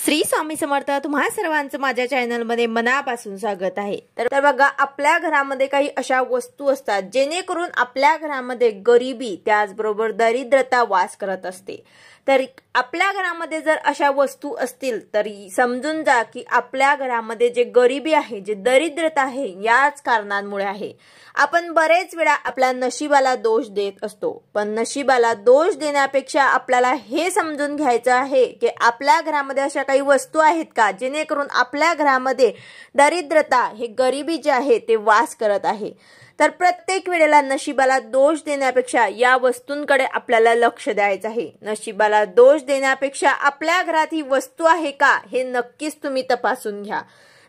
श्री स्वामी समर्थ तुम्हा सर्वांचं माझ्या चॅनलमध्ये मनापासून स्वागत आहे। तर बघा, आपल्या घरामध्ये काही अशा वस्तू असतात जेणेकरून आपल्या घरामध्ये गरिबी त्याचबरोबर दरिद्रता वास करत असते। तर आपल्या घरामध्ये जर अशा वस्तू असतील तर समजून जा की आपल्या घरामध्ये जे गरिबी आहे, जे दरिद्रता आहे, याच कारणांमुळे आहे। आपण बरेच वेळा आपल्या नशिबाला दोष देत असतो, पण नशिबाला दोष देण्यापेक्षा आपल्याला हे समजून घ्यायचं आहे की आपल्या घरामध्ये अशा काही वस्तू आहेत का जेणेकरून आपल्या घरामध्ये दरिद्रता, हे गरिबी जे आहे ते वास करत आहे। तर प्रत्येक वेळेला नशिबाला दोष देण्यापेक्षा या वस्तूंकडे आपल्याला लक्ष द्यायचं आहे। नशिबाला दोष देण्यापेक्षा आपल्या घरात ही वस्तू आहे का हे नक्कीच तुम्ही तपासून घ्या।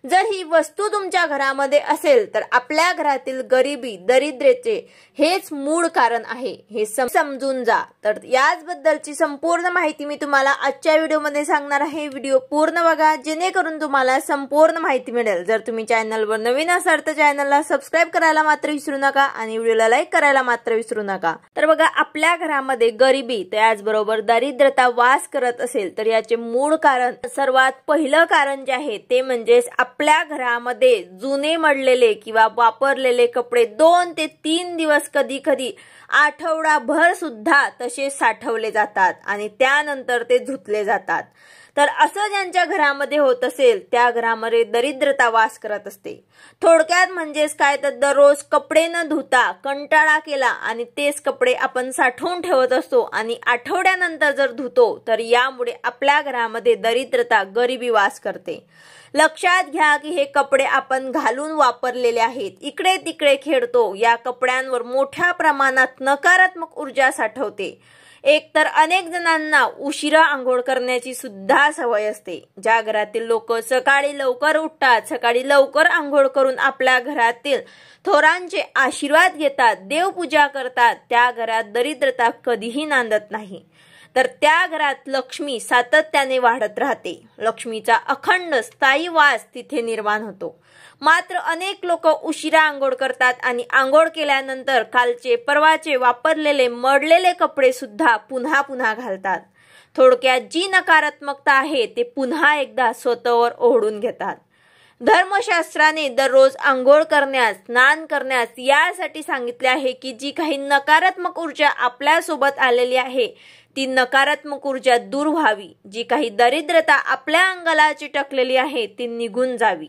जर ही वस्तू तुमच्या घरामध्ये असेल तर आपल्या घरातील गरिबी, दरिद्रतेचे हेच मूळ कारण आहे, हे समजून जा। तर याचबद्दलची संपूर्ण माहिती मी तुम्हाला आजच्या व्हिडिओमध्ये सांगणार आहे। व्हिडिओ पूर्ण बघा जेणेकरून तुम्हाला संपूर्ण माहिती मिळेल। जर तुम्ही चॅनलवर नवीन असाल तर चॅनलला सबस्क्राइब करायला मात्र विसरू नका आणि व्हिडिओला लाईक करायला मात्र विसरू नका। तर बघा, आपल्या घरामध्ये गरिबी त्याचबरोबर दरिद्रता वास करत असेल तर याचे मूळ कारण, सर्वात पहिलं कारण जे आहे ते म्हणजे आपल्या घरामध्ये जुने मडलेले किंवा वापरलेले कपडे 2 ते 3 दिवस, कधी कधी आठवडाभर सुद्धा तसे साठवले जातात आणि त्यानंतर ते धुतले जातात। तर असं ज्यांच्या घरामध्ये होत असेल त्या घरामध्ये दरिद्रता वास करत असते। थोडक्यात म्हणजेच काय, तर दररोज कपडे न धुता कंटाळा केला आणि तेच कपडे आपण साठवून ठेवत असतो आणि आठवड्यानंतर जर धुतो तर यामुळे आपल्या घरामध्ये दरिद्रता, गरिबी वास करते। लक्षात घ्या की हे कपडे आपण घालून वापरलेले आहेत, इकडे तिकडे खेळतो, या कपड्यांवर मोठ्या प्रमाणात नकारात्मक ऊर्जा साठवते। एकतर अनेक जणांना उशिरा आंघोळ करण्याची सुद्धा सवय असते। ज्या घरातील लोक सकाळी लवकर उठतात, सकाळी लवकर आंघोळ करून आपल्या घरातील थोरांचे आशीर्वाद घेतात, देवपूजा करतात, त्या घरात दरिद्रता कधीही नांदत नाही। तर त्या घरात लक्ष्मी सातत्याने वाढत राहते, लक्ष्मीचा अखंड स्थायी वास तिथे निर्माण होतो। मात्र अनेक लोक उशिरा आंघोळ करतात आणि आंघोळ केल्यानंतर कालचे परवाचे वापरलेले मडलेले कपडे सुद्धा पुन्हा पुन्हा घालतात। थोडक्यात जी नकारात्मकता आहे ते पुन्हा एकदा स्वतःवर ओढून घेतात। धर्मशास्त्राने दररोज आंघोळ करण्यास, स्नान करण्यास यासाठी सांगितले आहे की जी काही नकारात्मक ऊर्जा आपल्या सोबत आलेली आहे ती नकारात्मक ऊर्जा दूर व्हावी, जी काही दरिद्रता आपल्या अंगाला चिटकलेली आहे ती निघून जावी।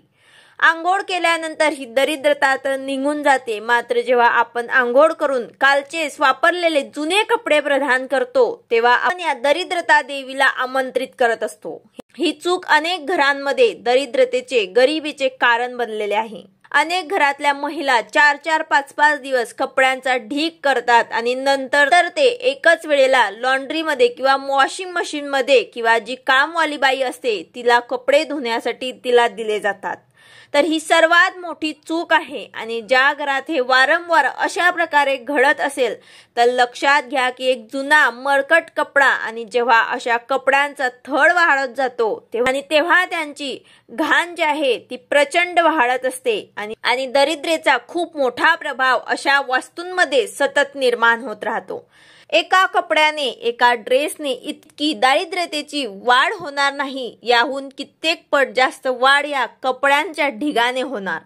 आंघोळ केल्यानंतर ही दरिद्रता तर निघून जाते, मात्र जेव्हा आपण आंघोळ करून कालचेच वापरलेले जुने कपडे परिधान करतो तेव्हा आपण या दरिद्रता देवीला आमंत्रित करत असतो। ही चूक अनेक घरांमध्ये दरिद्रतेचे, गरिबीचे कारण बनलेले आहे। अनेक घरातल्या महिला 4-4, 5-5 दिवस कपड्यांचा ढीग करतात आणि नंतर तर ते एकच वेळेला लॉन्ड्रीमध्ये किंवा वॉशिंग मशीन मध्ये किंवा जी कामवाली बाई असते तिला कपडे धुण्यासाठी तिला दिले जातात। तर ही सर्वात मोठी चूक आहे आणि ज्या घरात हे वारंवार अशा प्रकारे घडत असेल तर लक्षात घ्या की एक जुना मळकट कपडा आणि जेव्हा अशा कपड्यांचा थड वाढत जातो तेव्हा त्यांची घाण जी आहे ती प्रचंड वाढत असते आणि दरिद्रतेचा खूप मोठा प्रभाव अशा वस्तूंमध्ये सतत निर्माण होत राहतो। एका कपड्याने, एका ड्रेसने इतकी दारिद्र्यतेची वाढ होणार नाही, याहून कित्येक पट जास्त वाढ या कपड्यांच्या ढिगाने होणार।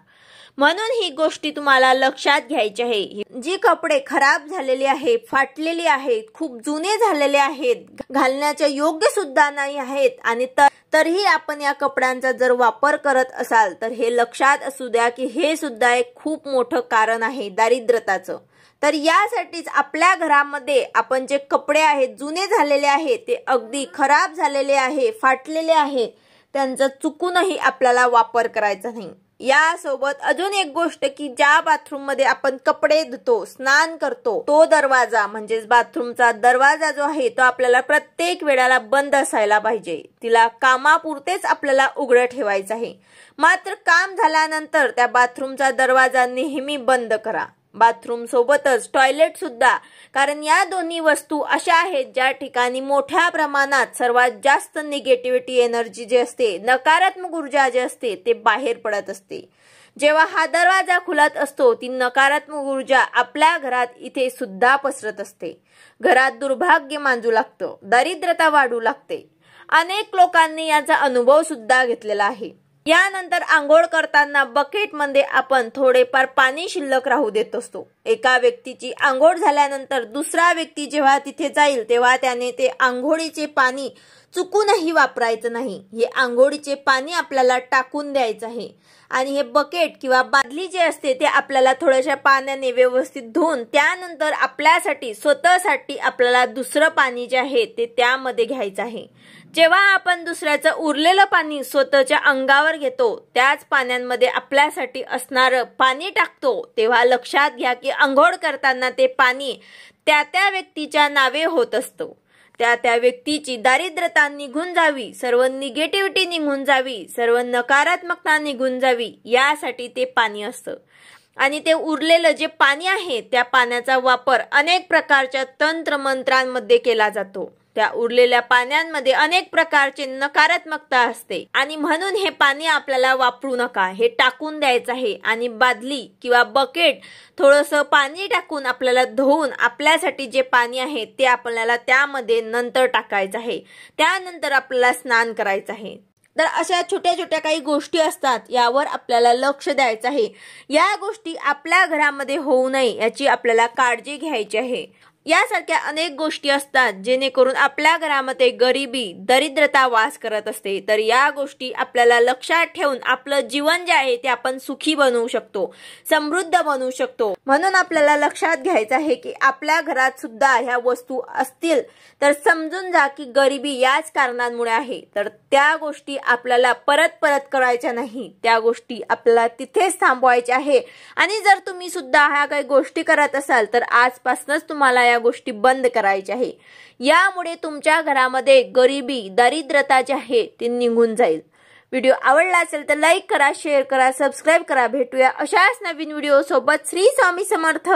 म्हणून ही गोष्टी तुम्हाला लक्षात घ्यायची आहे। जी कपडे खराब झालेली आहेत, फाटलेली आहेत, खूप जुने झालेले आहेत, घालण्याच्या योग्य सुद्धा नाही आहेत आणि तरीही आपण या कपड्यांचा जर वापर करत असाल तर हे लक्षात असू द्या की हे सुद्धा एक खूप मोठं कारण आहे दारिद्रताचं। तर यासाठीच आपल्या घरामध्ये आपण जे कपडे आहेत, जुने झालेले आहेत, ते अगदी खराब झालेले आहे, फाटलेले आहे, त्यांचा चुकूनही आपल्याला वापर करायचा नाही। यासोबत अजून एक गोष्ट की ज्या बाथरूम मध्ये आपण कपडे धुतो, स्नान करतो, तो दरवाजा म्हणजेच बाथरूमचा दरवाजा जो आहे तो आपल्याला प्रत्येक वेळेला बंद असायला पाहिजे। तिला कामापुरतेच आपल्याला उघडं ठेवायचं आहे, मात्र काम झाल्यानंतर त्या बाथरूमचा दरवाजा नेहमी बंद करा। बाथरूम सोबतच टॉयलेट सुद्धा, कारण या दोन्ही वस्तू अशा आहेत ज्या ठिकाणी मोठ्या प्रमाणात सर्वात जास्त निगेटिव्हिटी एनर्जी जी असते, नकारात्मक ऊर्जा जी असते ते बाहेर पडत असते। जेव्हा हा दरवाजा खुलत असतो ती नकारात्मक ऊर्जा आपल्या घरात इथे सुद्धा पसरत असते, घरात दुर्भाग्य मांजू लागतं, दरिद्रता वाढू लागते। अनेक लोकांनी याचा अनुभव सुद्धा घेतलेला आहे। यानंतर आंघोळ करताना बकेटमध्ये आपण थोडेफार पाणी शिल्लक राहू देत असतो। एका व्यक्तीची आंघोळ झाल्यानंतर दुसरा व्यक्ती जेव्हा तिथे जाईल तेव्हा त्याने ते आंघोळीचे पाणी चुकूनही वापरायचं नाही। हे आंघोळीचे पाणी आपल्याला टाकून द्यायचं आहे आणि हे बकेट किंवा बादली जे असते ते आपल्याला थोड्याशा पाण्याने व्यवस्थित धुवून त्यानंतर आपल्यासाठी स्वतःसाठी आपल्याला दुसरं पाणी जे आहे ते त्यामध्ये घ्यायचं आहे। जेव्हा आपण दुसऱ्याचं उरलेलं पाणी स्वतःच्या अंगावर घेतो त्याच पाण्यामध्ये आपल्यासाठी असणारं पाणी टाकतो तेव्हा लक्षात घ्या की आंघोळ करताना ते पाणी त्या व्यक्तीच्या नावे होत असतं। त्या व्यक्तीची दारिद्र्यता निघून जावी, सर्व निगेटिव्हिटी निघून जावी, सर्व नकारात्मकता निघून जावी यासाठी ते पाणी असतं। आणि ते उरलेलं जे पाणी आहे त्या पाण्याचा वापर अनेक प्रकारच्या तंत्रमंत्रांमध्ये केला जातो। त्या उरलेल्या पाण्यामध्ये अनेक प्रकारचे नकारात्मकता असते आणि म्हणून हे पाणी आपल्याला वापरू नका, हे टाकून द्यायचं आहे। आणि बादली किंवा बकेट थोडंसं पाणी टाकून आपल्याला धुवून आपल्यासाठी जे पाणी आहे ते आपल्याला त्यामध्ये नंतर टाकायचं आहे। त्यानंतर आपल्याला स्नान करायचं आहे। तर अशा छोट्या छोट्या काही गोष्टी असतात यावर आपल्याला लक्ष द्यायचं आहे। या गोष्टी आपल्या घरामध्ये होऊ नये याची आपल्याला काळजी घ्यायची आहे। यासारख्या अनेक गोष्टी असतात जेणेकरून आपल्या घरामध्ये गरिबी दरिद्रता वास करत असते। तर या गोष्टी आपल्याला लक्षात ठेवून आपलं जीवन जे आहे ते आपण सुखी बनवू शकतो, समृद्ध बनवू शकतो। म्हणून आपल्याला लक्षात घ्यायचं आहे की आपल्या घरात सुद्धा ह्या वस्तू असतील तर समजून जा की गरिबी याच कारणांमुळे आहे। तर त्या गोष्टी आपल्याला परत करायच्या नाही, त्या गोष्टी आपल्याला तिथेच थांबवायच्या आहे। आणि जर तुम्ही सुद्धा ह्या काही गोष्टी करत असाल तर आजपासूनच तुम्हाला या गोष्टी बंद करायच्या आहे। यामुळे तुमच्या घरामध्ये गरिबी दारिद्र्यता जी आहे ती निघून जाईल। व्हिडिओ आवडला असेल तर लाईक करा, शेअर करा, सबस्क्राइब करा। भेटूया अशाच नवीन व्हिडिओ सोबत। श्री स्वामी समर्थ।